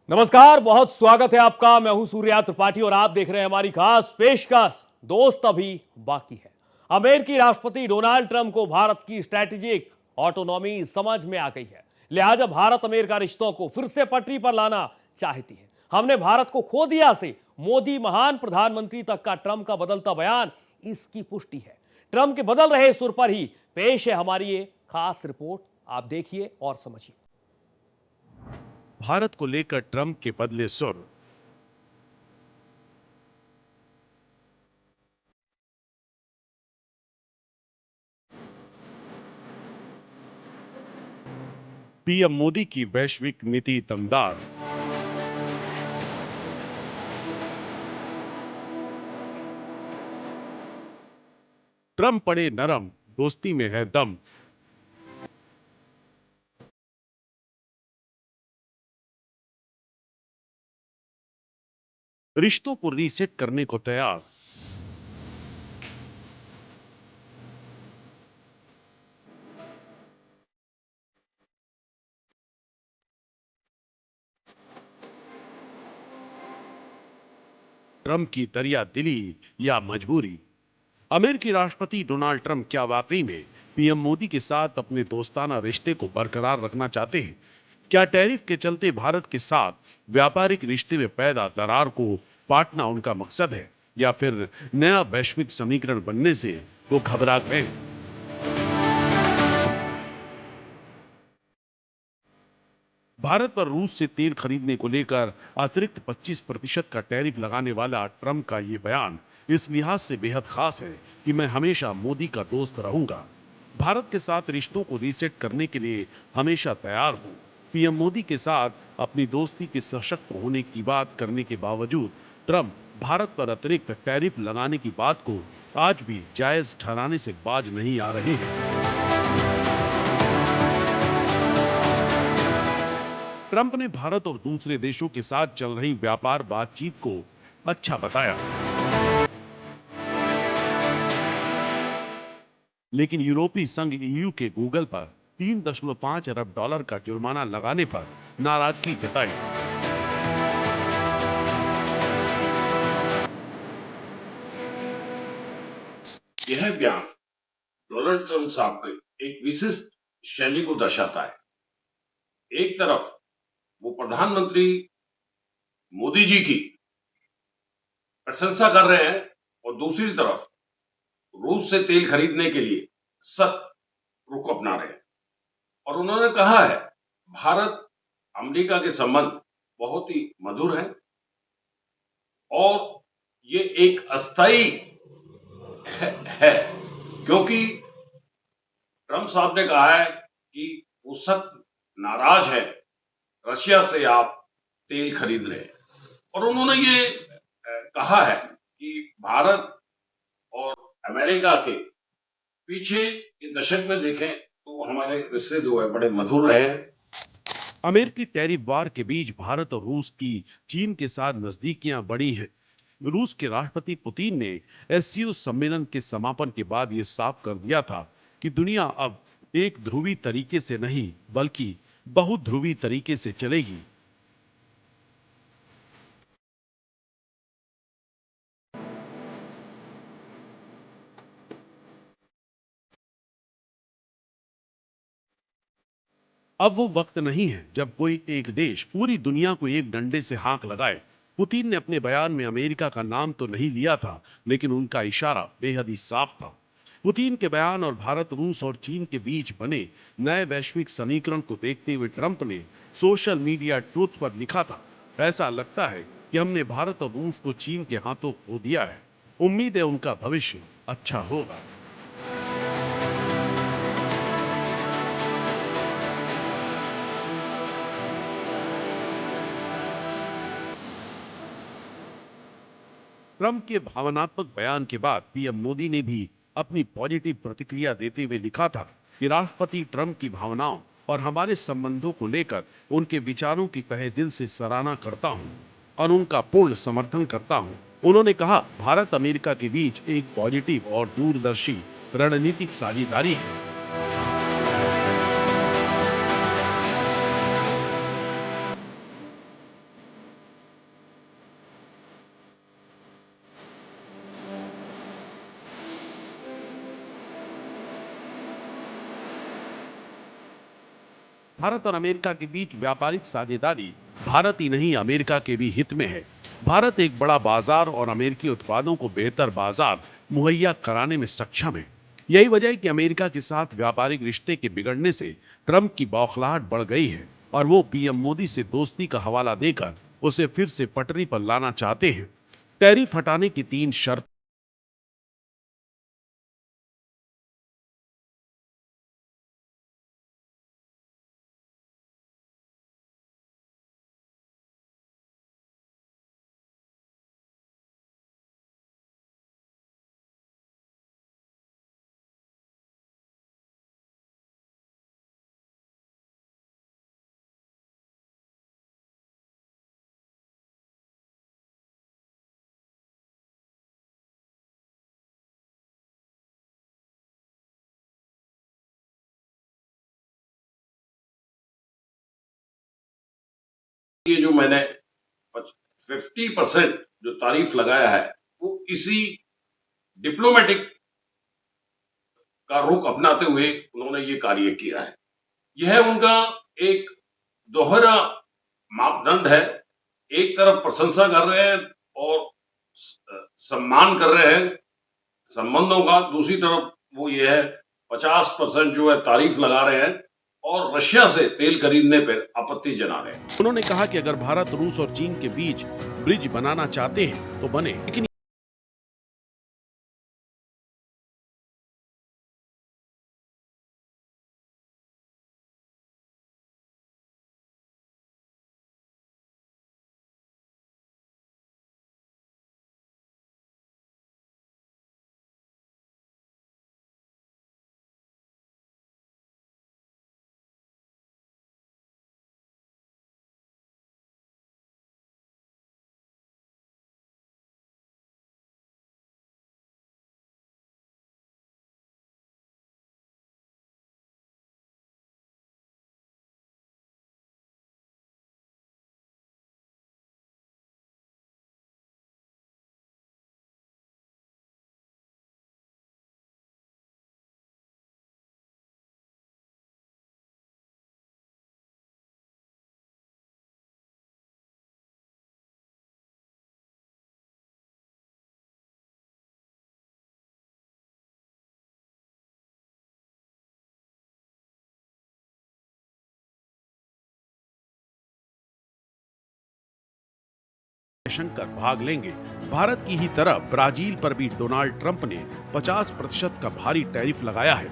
नमस्कार, बहुत स्वागत है आपका। मैं हूं सूर्या त्रिपाठी और आप देख रहे हैं हमारी खास पेशकश दोस्त अभी बाकी है। अमेरिकी राष्ट्रपति डोनाल्ड ट्रंप को भारत की स्ट्रैटेजिक ऑटोनॉमी समझ में आ गई है, लिहाजा भारत अमेरिका रिश्तों को फिर से पटरी पर लाना चाहती है। हमने भारत को खो दिया से मोदी महान प्रधानमंत्री तक का ट्रंप का बदलता बयान इसकी पुष्टि है। ट्रंप के बदल रहे सुर पर ही पेश है हमारी ये खास रिपोर्ट। आप देखिए और समझिए। भारत को लेकर ट्रंप के बदले सुर। पीएम मोदी की वैश्विक नीति दमदार। ट्रंप पड़े नरम, दोस्ती में है दम। रिश्तों को रीसेट करने को तैयार। ट्रंप की दरिया दिली या मजबूरी। अमेरिकी राष्ट्रपति डोनाल्ड ट्रंप क्या वाकई में पीएम मोदी के साथ अपने दोस्ताना रिश्ते को बरकरार रखना चाहते हैं? क्या टैरिफ के चलते भारत के साथ व्यापारिक रिश्ते में पैदा दरार को पाटना उनका मकसद है, या फिर नया वैश्विक समीकरण बनने से वो घबरा गए हैं? भारत पर रूस से तेल खरीदने को लेकर अतिरिक्त 25% का टैरिफ लगाने वाला ट्रंप का ये बयान इस लिहाज से बेहद खास है कि मैं हमेशा मोदी का दोस्त रहूंगा, भारत के साथ रिश्तों को रीसेट करने के लिए हमेशा तैयार हूं। पीएम मोदी के साथ अपनी दोस्ती के सशक्त होने की बात करने के बावजूद ट्रंप भारत पर अतिरिक्त टैरिफ लगाने की बात को आज भी जायज ठहराने से बाज नहीं आ रहे हैं। ट्रंप ने भारत और दूसरे देशों के साथ चल रही व्यापार बातचीत को अच्छा बताया, लेकिन यूरोपीय संघ ईयू के गूगल पर 3.5 अरब डॉलर का जुर्माना लगाने पर नाराजगी जताई। यह बयान डोनाल्ड ट्रंप साहब की एक विशिष्ट शैली को दर्शाता है। एक तरफ वो प्रधानमंत्री मोदी जी की प्रशंसा कर रहे हैं और दूसरी तरफ रूस से तेल खरीदने के लिए सख्त रुख अपना रहे हैं। और उन्होंने कहा है, भारत अमेरिका के संबंध बहुत ही मधुर है और ये एक अस्थाई है, क्योंकि ट्रंप साहब ने कहा है कि वो सख्त नाराज है रशिया से आप तेल खरीद रहे हैं। और उन्होंने ये कहा है कि भारत और अमेरिका के पीछे के दशक में देखें तो हमारे रिश्ते जो है बड़े मधुर रहे हैं। अमेरिकी टैरिफ वार के बीच भारत और रूस की चीन के साथ नजदीकियां बढ़ी हैं। रूस के राष्ट्रपति पुतिन ने एससीओ सम्मेलन के समापन के बाद यह साफ कर दिया था कि दुनिया अब एक ध्रुवी तरीके से नहीं बल्कि बहुध्रुवी तरीके से चलेगी। अब वो वक्त नहीं है जब कोई एक देश पूरी दुनिया को एक डंडे से हाथ लगाए। पुतिन ने अपने बयान में अमेरिका का नाम तो नहीं लिया था, लेकिन उनका इशारा बेहद ही साफ था। पुतिन के बयान और भारत, रूस और चीन के बीच बने नए वैश्विक समीकरण को देखते हुए ट्रंप ने सोशल मीडिया ट्रूथ पर लिखा था, ऐसा लगता है कि हमने भारत और रूस को चीन के हाथों खो दिया है। उम्मीद है उनका भविष्य अच्छा होगा। ट्रंप के भावनात्मक बयान के बाद पीएम मोदी ने भी अपनी पॉजिटिव प्रतिक्रिया देते हुए लिखा था कि राष्ट्रपति ट्रंप की भावनाओं और हमारे संबंधों को लेकर उनके विचारों की तहे दिल से सराहना करता हूं और उनका पूर्ण समर्थन करता हूं। उन्होंने कहा, भारत अमेरिका के बीच एक पॉजिटिव और दूरदर्शी रणनीतिक साझेदारी है। भारत और अमेरिका के बीच व्यापारिक साझेदारी भारत ही नहीं अमेरिका के भी हित में है। भारत एक बड़ा बाजार और अमेरिकी उत्पादों को बेहतर बाजार मुहैया कराने में सक्षम है। यही वजह है कि अमेरिका के साथ व्यापारिक रिश्ते के बिगड़ने से ट्रंप की बौखलाहट बढ़ गई है और वो पीएम मोदी से दोस्ती का हवाला देकर उसे फिर से पटरी पर लाना चाहते हैं। टैरिफ हटाने की 3 शर्त। ये जो मैंने 50% जो तारीफ लगाया है वो किसी डिप्लोमेटिक का रुख अपनाते हुए उन्होंने ये कार्य किया है। यह उनका एक दोहरा मापदंड है। एक तरफ प्रशंसा कर रहे हैं और सम्मान कर रहे हैं संबंधों का, दूसरी तरफ वो ये है 50% जो है तारीफ लगा रहे हैं और रशिया से तेल खरीदने पर आपत्ति जता रहे हैं। उन्होंने कहा कि अगर भारत, रूस और चीन के बीच ब्रिज बनाना चाहते हैं तो बने, लेकिन शंकर भाग लेंगे। भारत की ही तरह ब्राजील पर भी डोनाल्ड ट्रंप ने 50% का भारी टैरिफ लगाया है।